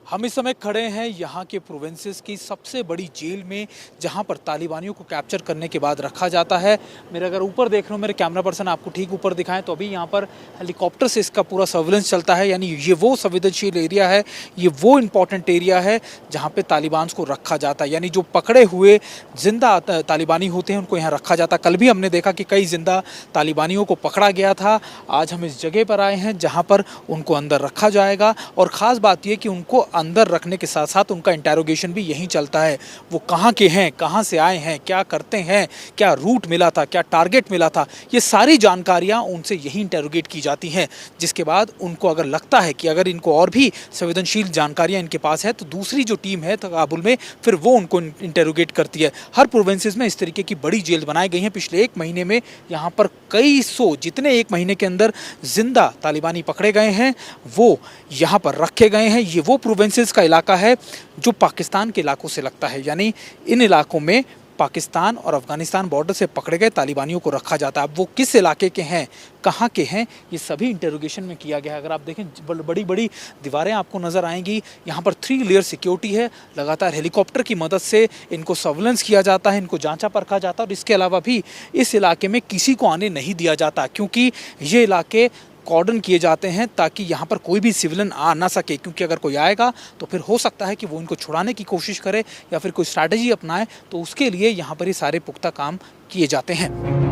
हम इस समय खड़े हैं यहाँ के प्रोविंसेस की सबसे बड़ी जेल में, जहाँ पर तालिबानियों को कैप्चर करने के बाद रखा जाता है। मेरे अगर ऊपर देख रहे हो, मेरे कैमरा पर्सन आपको ठीक ऊपर दिखाएं तो अभी यहाँ पर हेलीकॉप्टर से इसका पूरा सर्विलेंस चलता है। यानी ये वो संवेदनशील एरिया है, ये वो इम्पोर्टेंट एरिया है जहाँ पे तालिबान को रखा जाता है। यानी जो पकड़े हुए जिंदा तालिबानी होते हैं उनको यहाँ रखा जाता है। कल भी हमने देखा कि कई जिंदा तालिबानियों को पकड़ा गया था। आज हम इस जगह पर आए हैं जहाँ पर उनको अंदर रखा जाएगा, और ख़ास बात यह कि उनको अंदर रखने के साथ साथ उनका इंटेरोगेशन भी यहीं चलता है। वो कहाँ के हैं, कहाँ से आए हैं, क्या करते हैं, क्या रूट मिला था, क्या टारगेट मिला था, ये सारी जानकारियाँ उनसे यहीं इंटेरोगेट की जाती हैं। जिसके बाद उनको अगर लगता है कि अगर इनको और भी संवेदनशील जानकारियाँ इनके पास है तो दूसरी जो टीम है काबुल में, फिर वो उनको इंटेरोगेट करती है। हर प्रोविंसेस में इस तरीके की बड़ी जेल बनाई गई हैं। पिछले एक महीने में यहाँ पर कई सौ, जितने एक महीने के अंदर जिंदा तालिबानी पकड़े गए हैं वो यहाँ पर रखे गए हैं। ये वो प्रोविंसेस का इलाका है जो पाकिस्तान के इलाकों से लगता है। यानी इन इलाकों में पाकिस्तान और अफगानिस्तान बॉर्डर से पकड़े गए तालिबानियों को रखा जाता है। अब वो किस इलाके के हैं, कहाँ के हैं, ये सभी इंटरोगेशन में किया गया है। अगर आप देखें बड़ी बड़ी दीवारें आपको नज़र आएंगी। यहाँ पर 3 लेयर सिक्योरिटी है। लगातार हेलीकॉप्टर की मदद से इनको सर्विलेंस किया जाता है, इनको जांचा परखा जाता है। और इसके अलावा भी इस इलाके में किसी को आने नहीं दिया जाता, क्योंकि ये इलाके कॉर्डन किए जाते हैं ताकि यहाँ पर कोई भी सिविलियन आ ना सके। क्योंकि अगर कोई आएगा तो फिर हो सकता है कि वो इनको छुड़ाने की कोशिश करे या फिर कोई स्ट्रैटेजी अपनाए, तो उसके लिए यहाँ पर ये सारे पुख्ता काम किए जाते हैं।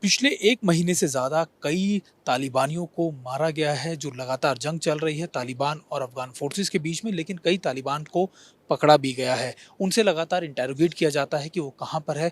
पिछले 1 महीने से ज़्यादा कई तालिबानियों को मारा गया है। जो लगातार जंग चल रही है तालिबान और अफ़गान फ़ोर्सेस के बीच में, लेकिन कई तालिबान को पकड़ा भी गया है। उनसे लगातार इंटेरोगेट किया जाता है कि वो कहाँ पर है।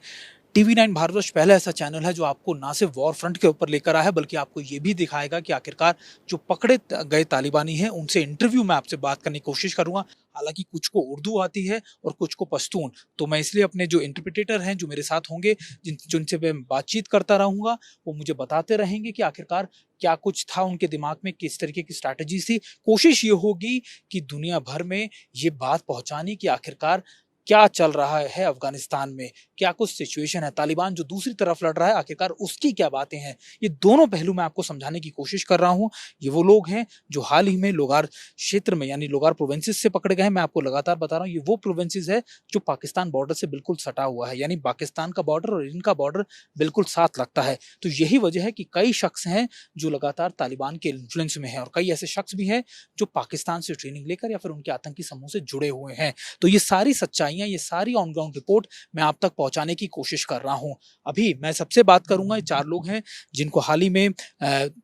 टीवी 9 भारतवर्ष पहला ऐसा चैनल है जो आपको ना सिर्फ वॉर फ्रंट के ऊपर लेकर आया है, बल्कि आपको ये भी दिखाएगा कि आखिरकार जो पकड़े गए तालिबानी हैं उनसे इंटरव्यू में आपसे बात करने की कोशिश करूंगा। हालांकि कुछ को उर्दू आती है और कुछ को पश्तून, तो मैं इसलिए अपने जो इंटरप्रिटेटर हैं जो मेरे साथ होंगे, जिनसे मैं बातचीत करता रहूंगा, वो मुझे बताते रहेंगे कि आखिरकार क्या कुछ था उनके दिमाग में, किस तरीके की स्ट्रैटेजी थी। कोशिश ये होगी कि दुनिया भर में ये बात पहुंचानी कि आखिरकार क्या चल रहा है अफगानिस्तान में, क्या कुछ सिचुएशन है, तालिबान जो दूसरी तरफ लड़ रहा है आखिरकार उसकी क्या बातें हैं। ये दोनों पहलू मैं आपको समझाने की कोशिश कर रहा हूँ। ये वो लोग हैं जो हाल ही में लोगार क्षेत्र में, यानी लोगार प्रोविंसेस से पकड़े गए हैं। मैं आपको लगातार बता रहा हूँ, ये वो प्रोविंसेस है जो पाकिस्तान बॉर्डर से बिल्कुल सटा हुआ है। यानी पाकिस्तान का बॉर्डर और इनका बॉर्डर बिल्कुल साथ लगता है। तो यही वजह है कि कई शख्स हैं जो लगातार तालिबान के इन्फ्लुएंस में हैं, और कई ऐसे शख्स भी हैं जो पाकिस्तान से ट्रेनिंग लेकर या फिर उनके आतंकी समूह से जुड़े हुए हैं। तो ये सारी सच्चाइयां, ये सारी ऑन ग्राउंड रिपोर्ट मैं आप तक पहुंचाने की कोशिश कर रहा हूं। अभी मैं सबसे बात करूंगा, ये 4 लोग हैं जिनको हाल ही में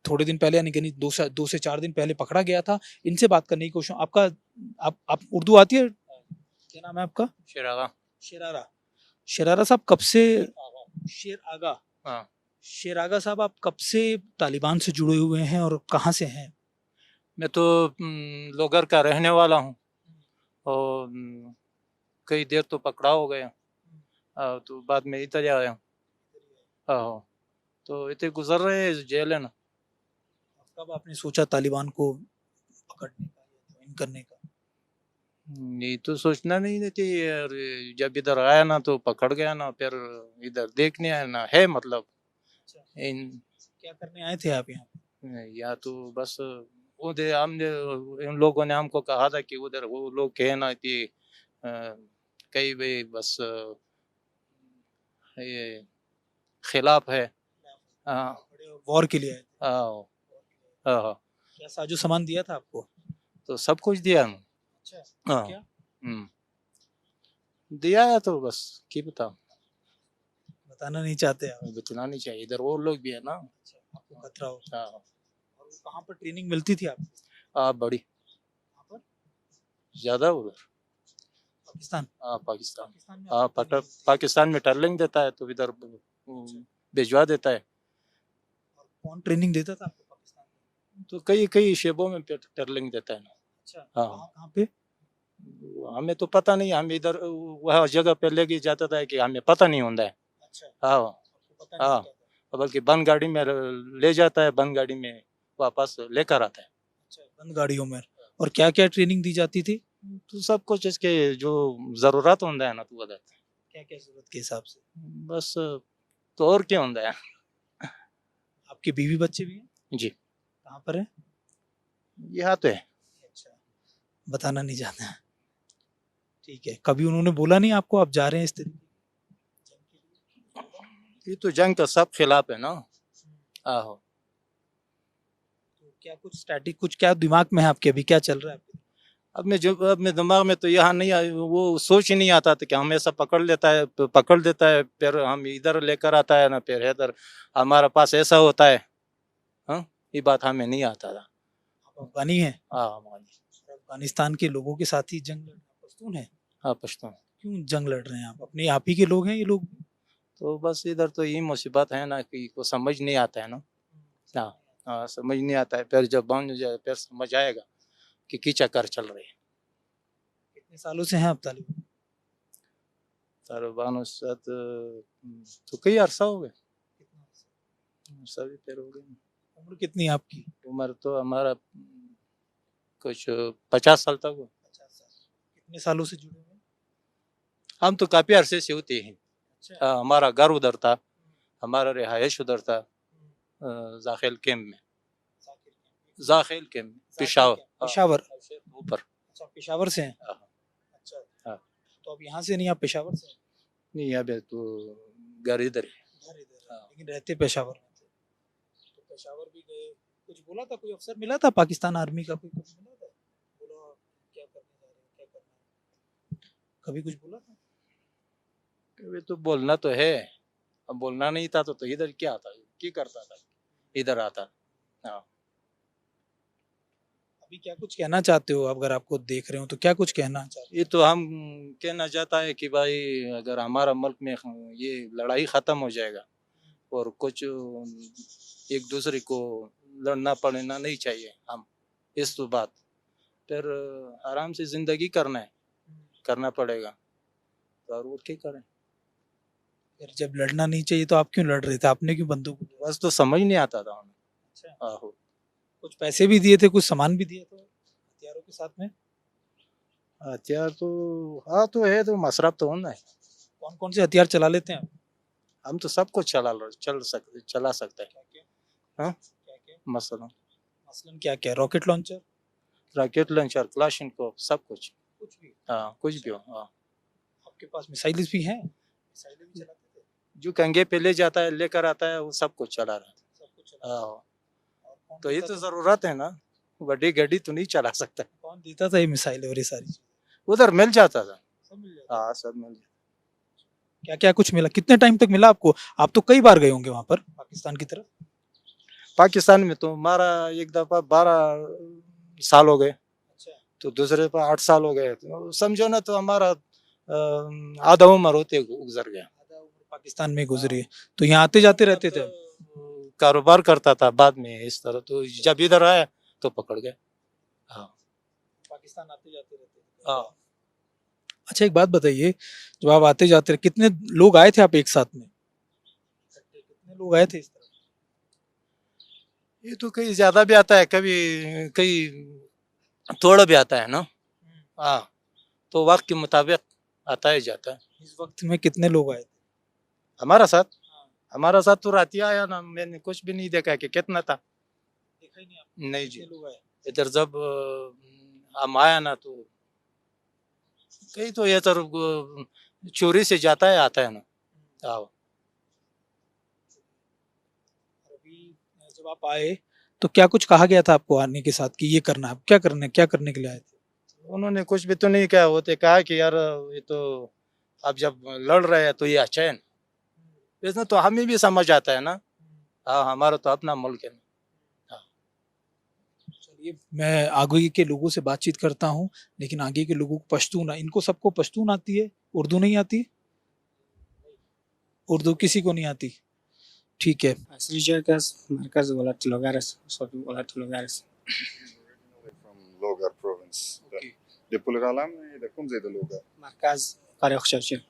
थोड़े दिन पहले, यानी कि 2 से 4 दिन पहले पकड़ा गया था। इनसे बात करने की कोशिश। आपका आप उर्दू आती है? क्या नाम है आपका? शेरागा। शेरारा। शेरारा साहब कब से? शेर आगा। हाँ, शेर आगा साहब, आप कब से तालिबान से जुड़े हुए हैं और कहाँ से हैं? मैं तो लोगर का रहने वाला हूँ और कई देर तो पकड़ा हो गया। तो बाद में इधर आया हूँ। हाँ, तो इतने गुजर रहे हैं जेल है ना। कब आपने सोचा तालिबान को पकड़ने का या ज्वाइन करने का? ये तो सोचना नहीं देती यार। जब इधर आया ना तो पकड़ गया ना, फिर इधर देखने आया ना है मतलब। अच्छा, इन क्या करने आए थे आप यहाँ? या तो बस उधर हमने, इन लोगों ने हमको कहा था कि उधर वो लोग कहे ना कि कई भी बस ये खिलाफ है। हाँ, वॉर के लिए आए थे? हाँ, हाँ, हाँ, क्या साजो सामान दिया था आपको? तो सब कुछ दिया ना। अच्छा, हाँ, क्या? दिया है तो बस की बता, बताना नहीं चाहते आप? बचना नहीं चाहिए, इधर वो लोग भी है ना। अच्छा, आपको खतरा हो। हाँ, और वो कहाँ पर ट्रेनिंग मिलती थी आपको? आप बड़ी कहाँ पर? ज्यादा उधर। पाकिस्तान? हाँ, पाकिस्तान। पाकिस्तान में हाँ, आपको training मिलती है? पाकिस्तान में टर्लिंग देता है तो इधर भिजवा देता है। और कौन ट्रेनिंग देता था आपको पाकिस्तान में? तो कई कई शेबों में टर्लिंग देता है ना। अच्छा, हाँ, कहाँ कहाँ पे? हमें तो पता नहीं, हम इधर वह जगह पे लेके जाता था कि हमें पता नहीं होता है। अच्छा, हाँ, आपको पता नहीं हाँ, होता था? बल्कि बंद गाड़ी में ले जाता है, बंद गाड़ी में वापस लेकर आता है। अच्छा, बंद गाड़ियों में। और क्या क्या ट्रेनिंग दी जाती थी? तो सब कुछ इसके जो जरूरत होता है ना तो बता क्या क्या जरूरत के हिसाब से? बस तो और क्या होता है आपके बीवी बच्चे भी हैं? जी कहाँ पर है? यहाँ तो है अच्छा, बताना नहीं चाहते हैं। ठीक है, कभी उन्होंने बोला नहीं आपको आप जा रहे हैं इस तरीके? ये तो जंग का सब खिलाफ है ना आहो तो क्या कुछ स्टैटिक कुछ क्या दिमाग में है आपके, अभी क्या चल रहा है आपके? अब मैं दिमाग में तो यहाँ नहीं वो सोच ही नहीं आता था कि हमेशा पकड़ लेता है पकड़ देता है फिर हम इधर लेकर आता है ना फिर इधर हमारे पास ऐसा होता है हाँ ये बात हमें नहीं आता था आप अफगानी हैं? हाँ अफगानिस्तान के लोगों के साथ ही जंग लड़ रहे हैं, पश्तून है? हाँ पश्तो क्यों जंग लड़ रहे हैं आप, अपने आप ही के लोग हैं ये लोग? तो बस इधर तो यही मुसीबत है ना कि को समझ नहीं आता है ना हाँ हाँ समझ नहीं आता है फिर जब बन जाए फिर समझ आएगा कि चक्कर चल रही है कितने सालों से हैं आप तालिबान? तालिबान उस साथ तो कई अरसा हो गए सभी फिर हो गए उम्र कितनी है आपकी? उम्र तो हमारा कुछ 50 साल तक हो 50 साल। कितने सालों से जुड़े हुए हैं? हम तो काफी अरसे से होते हैं अच्छा। हमारा घर उधर था हमारा रिहायश उधर था जाखिल कैंप में जाखिल कैंप पेशावर पेशावर? ऊपर अच्छा, पेशावर से हैं? हाँ। अच्छा, हाँ। तो अब यहाँ से नहीं, आप पेशावर से हैं? नहीं अभी तो घर इधर है घर इधर है, हाँ। लेकिन रहते पेशावर में थे। तो पेशावर भी गए, कुछ बोला था, कोई अफसर मिला था पाकिस्तान आर्मी का, कोई कुछ मिला था, बोला क्या करने जा रहे हैं, क्या करना है, कभी कुछ बोला था? अभी तो बोलना तो है अब बोलना नहीं था तो इधर क्या आता क्या करता था इधर आता हाँ अभी क्या कुछ कहना चाहते हो, अगर आपको देख रहे हो तो क्या कुछ कहना चाहते ये तो हम कहना चाहता है कि भाई अगर हमारा मुल्क में ये लड़ाई ख़त्म हो जाएगा और कुछ एक दूसरे को लड़ना पड़ना नहीं चाहिए हम इस तो बात फिर आराम से ज़िंदगी करना है करना पड़ेगा तो और वो क्या करें फिर जब लड़ना नहीं चाहिए तो आप क्यों लड़ रहे थे, आपने क्यों बंदूक उठाई? बस तो समझ नहीं आता था हमें अच्छा, आहो कुछ पैसे भी दिए थे, कुछ सामान भी दिया था हथियारों के साथ में? हथियार तो हाँ तो है तो मसरफ तो होना है कौन कौन से हथियार चला लेते हैं आप? हम तो सब कुछ चला सकते हैं क्या क्या? हाँ क्या क्या? मसलन मसलन क्या क्या? Rocket launcher? Rocket launcher Kalashnikov सब कुछ कुछ भी? हाँ कुछ भी हो हाँ आपके पास मिसाइल्स भी हैं? मिसाइलें भी चलाते थे? जो कंगे पे ले जाता है लेकर आता है वो सब कुछ चला रहा सब कुछ चला? हाँ और कौन तो ये देता तो था? जरूरत है ना बड़ी गाड़ी तो नहीं चला सकता कौन देता था ये मिसाइलें और ये सारी चीजें? उधर मिल जाता था सब मिल जाता? हाँ सब मिल जाता क्या क्या कुछ मिला, कितने टाइम तक मिला आपको? आप तो कई बार गए होंगे वहां पर पाकिस्तान की तरफ? पाकिस्तान में तो हमारा एक दफा 12 साल हो गए अच्छा, तो दूसरे पर 8 साल हो गए तो समझो ना तो हमारा आधा उम्र होते गुजर गया आधा उम्र पाकिस्तान में गुजरी है, तो यहाँ आते जाते रहते थे? तो कारोबार करता था बाद में इस तरह तो जब इधर आया तो पकड़ गए हाँ पाकिस्तान आते जाते रहते थे? हाँ अच्छा, एक बात बताइए, जब आप आते जाते रहे, कितने लोग आए थे आप एक साथ में इकट्ठे? कितने लोग आए थे इस तरफ? ये तो कहीं ज्यादा भी आता है कभी कहीं थोड़ा भी आता है ना हाँ तो वक्त के मुताबिक आता है जाता है इस वक्त में कितने लोग आए थे? हमारा साथ हाँ, हमारा साथ तो रात ही आया ना मैंने कुछ भी नहीं देखा कि कितना था देखा ही नहीं आपने? नहीं कितने जी लोग आए? इधर जब हम आया ना तो कहीं तो ये तो चोरी से जाता है आता है ना आओ और अभी जब आप आए तो क्या कुछ कहा गया था आपको आने के साथ कि ये करना है, आप क्या करने के लिए आए थे? उन्होंने कुछ भी तो नहीं कहा होते कहा कि यार ये तो अब जब लड़ रहे हैं तो ये अच्छा है ना इसमें तो हमें भी समझ आता है ना हाँ हमारा तो अपना मुल्क है चलिए, मैं आगे के लोगों से बातचीत करता हूँ, लेकिन आगे के लोगों को पश्तून, इनको सबको पश्तून आती है, उर्दू नहीं आती? उर्दू किसी को नहीं आती? ठीक है। Asli Jackass, Marcas Volat Logares, Volat Logares. From Logar province. De Pulgalam, de cum de Logar? Marcas Qaryoq Shawchi.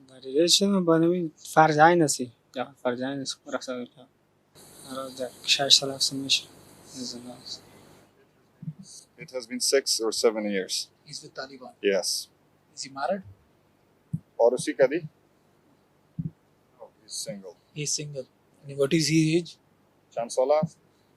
Barishim Banami Farjainasi. Ja, Farjainas Raksa. Ara da Shash Salaf Samish. It has been 6 or 7 years. He's with Taliban. Yes. Is he married? और उसी का दी? Oh, he's single. He's single. And what is his age? Chancellor?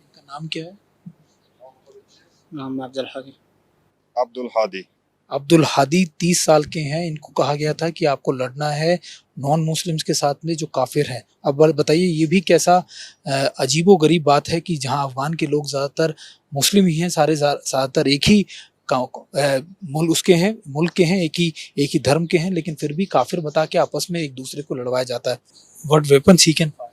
इनका नाम क्या है? नाम Abdul Abdul Hadi. Abdul Hadi 30 साल के हैं। इनको कहा गया था कि आपको लड़ना है नॉन मुस्लिम्स के साथ में जो काफिर हैं। अब बताइए ये भी कैसा अजीबो गरीब बात है कि जहां अफगान के लोग ज़्यादातर मुस्लिम ही हैं, सारे ज़्यादातर एक ही मुल्क के हैं, एक ही धर्म के हैं, लेकिन फिर भी काफिर बता के आपस में एक दूसरे को लड़वाया जाता है। What weapons he can fire?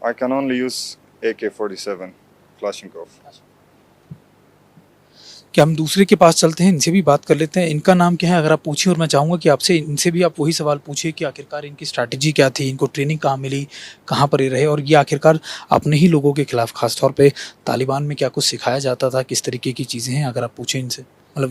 I can only use AK-47 Kalashnikov. कि हम दूसरे के पास चलते हैं, इनसे भी बात कर लेते हैं। इनका नाम क्या है अगर आप पूछिए, और मैं चाहूँगा कि आपसे इनसे भी आप वही सवाल पूछिए कि आखिरकार इनकी स्ट्रैटेजी क्या थी, इनको ट्रेनिंग कहाँ मिली, कहाँ पर ये रहे, और ये आखिरकार अपने ही लोगों के खिलाफ खासतौर पे तालिबान में क्या कुछ सिखाया जाता था, किस तरीके की चीज़ें हैं, अगर आप पूछें इनसे। मतलब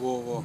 वो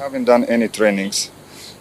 Haven't done any trainings.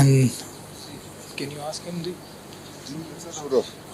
And can you ask him the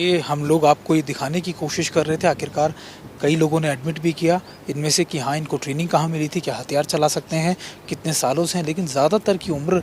ये हम लोग आपको ये दिखाने की कोशिश कर रहे थे। आखिरकार कई लोगों ने एडमिट भी किया इनमें से कि हाँ इनको ट्रेनिंग कहाँ मिली थी, क्या हथियार चला सकते हैं, कितने सालों से हैं, लेकिन ज़्यादातर की उम्र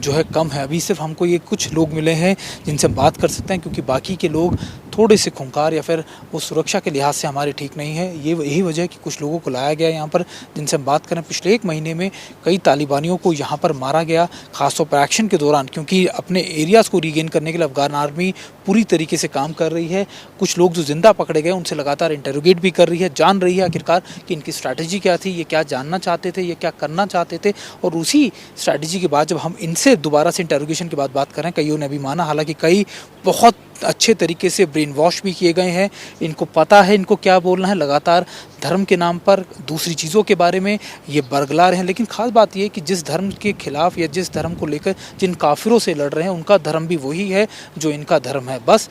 जो है कम है। अभी सिर्फ हमको ये कुछ लोग मिले हैं जिनसे हम बात कर सकते हैं, क्योंकि बाकी के लोग थोड़े से खूंखार या फिर वो सुरक्षा के लिहाज से हमारे ठीक नहीं है। ये यही वजह है कि कुछ लोगों को लाया गया यहाँ पर जिनसे हम बात करें। पिछले 1 महीने में कई तालिबानियों को यहाँ पर मारा गया, खासतौर पर एक्शन के दौरान, क्योंकि अपने एरियाज़ को रीगेन करने के लिए अफगान आर्मी पूरी तरीके से काम कर रही है। कुछ लोग जो जिंदा पकड़े गए उनसे लगातार इंटरोगेट भी कर रही है, जान रही है आखिरकार कि इनकी स्ट्रैटेजी क्या थी, ये क्या जानना चाहते थे, ये क्या करना चाहते थे। और उसी स्ट्रैटेजी के बाद जब हम इनसे दोबारा से इंटरोगेशन के बाद बात करें, कईयों ने भी माना, हालांकि कई बहुत अच्छे तरीके से ब्रेन वॉश भी किए गए हैं, इनको पता है इनको क्या बोलना है, लगातार धर्म के नाम पर दूसरी चीज़ों के बारे में ये बरगला रहे हैं। लेकिन ख़ास बात ये है कि जिस धर्म के खिलाफ या जिस धर्म को लेकर जिन काफिरों से लड़ रहे हैं उनका धर्म भी वही है जो इनका धर्म है। बस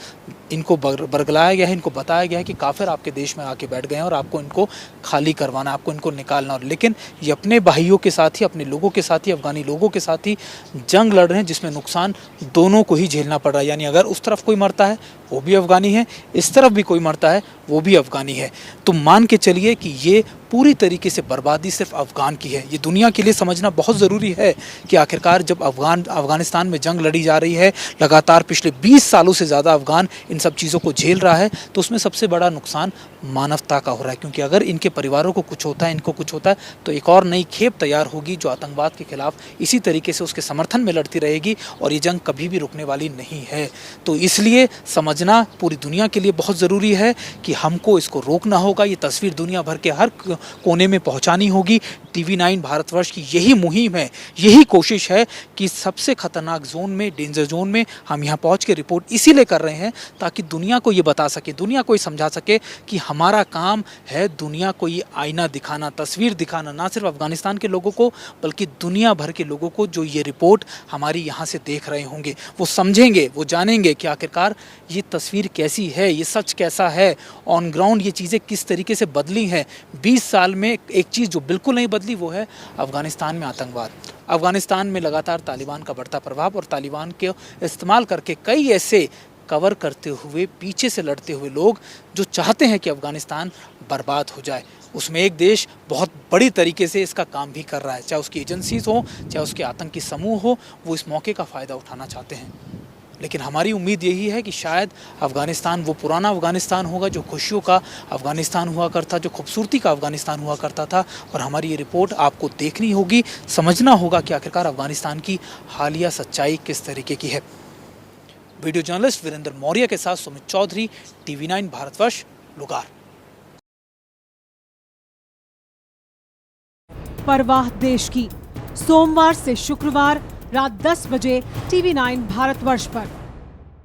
इनको बरगलाया गया है, इनको बताया गया है कि काफिर आपके देश में आके बैठ गए हैं और आपको इनको खाली करवाना, आपको इनको निकालना। और लेकिन ये अपने भाइयों के साथ ही, अपने लोगों के साथ ही, अफगानी लोगों के साथ ही जंग लड़ रहे हैं, जिसमें नुकसान दोनों को ही झेलना पड़ रहा है। यानी अगर उस तरफ कोई मरता है वो भी अफगानी है, इस तरफ भी कोई मरता है वो भी अफगानी है। तो मान के चलिए कि ये पूरी तरीके से बर्बादी सिर्फ अफ़गान की है। ये दुनिया के लिए समझना बहुत ज़रूरी है कि आखिरकार जब अफ़गानिस्तान में जंग लड़ी जा रही है, लगातार पिछले 20 सालों से ज़्यादा अफ़गान इन सब चीज़ों को झेल रहा है, तो उसमें सबसे बड़ा नुकसान मानवता का हो रहा है। क्योंकि अगर इनके परिवारों को कुछ होता है, इनको कुछ होता है, तो एक और नई खेप तैयार होगी जो आतंकवाद के खिलाफ इसी तरीके से उसके समर्थन में लड़ती रहेगी, और ये जंग कभी भी रुकने वाली नहीं है। तो इसलिए समझना पूरी दुनिया के लिए बहुत ज़रूरी है कि हमको इसको रोकना होगा। ये तस्वीर दुनिया भर के हर कोने में पहुंचानी होगी। TV9 भारतवर्ष की यही मुहिम है, यही कोशिश है कि सबसे खतरनाक जोन में, डेंजर जोन में हम यहाँ पहुँच के रिपोर्ट इसीलिए कर रहे हैं ताकि दुनिया को ये बता सके, दुनिया को ये समझा सके कि हमारा काम है दुनिया को ये आईना दिखाना, तस्वीर दिखाना, ना सिर्फ अफगानिस्तान के लोगों को बल्कि दुनिया भर के लोगों को जो ये रिपोर्ट हमारी यहाँ से देख रहे होंगे वो समझेंगे, वो जानेंगे कि आखिरकार ये तस्वीर कैसी है, ये सच कैसा है, ऑन ग्राउंड ये चीज़ें किस तरीके से बदली हैं। 20 साल में एक चीज़ जो बिल्कुल नहीं बदली वो है अफगानिस्तान में आतंकवाद, अफगानिस्तान में लगातार तालिबान का बढ़ता प्रभाव और तालिबान के इस्तेमाल करके कई ऐसे कवर करते हुए, पीछे से लड़ते हुए लोग जो चाहते हैं कि अफगानिस्तान बर्बाद हो जाए। उसमें एक देश बहुत बड़ी तरीके से इसका काम भी कर रहा है, चाहे उसकी एजेंसीज हो, चाहे उसके आतंकी समूह हो, वो इस मौके का फ़ायदा उठाना चाहते हैं। लेकिन हमारी उम्मीद यही है कि शायद अफ़गानिस्तान वो पुराना अफ़गानिस्तान होगा जो खुशियों का अफ़गानिस्तान हुआ करता, जो खूबसूरती का अफ़गानिस्तान हुआ करता था। और हमारी ये रिपोर्ट आपको देखनी होगी, समझना होगा कि आखिरकार अफ़गानिस्तान की हालिया सच्चाई किस तरीके की है। वीडियो जर्नलिस्ट वीरेंद्र मौर्य के साथ सुमित चौधरी, TV9 भारतवर्ष, लोगार। परवाह देश की, सोमवार से शुक्रवार रात 10 बजे TV9 भारतवर्ष पर।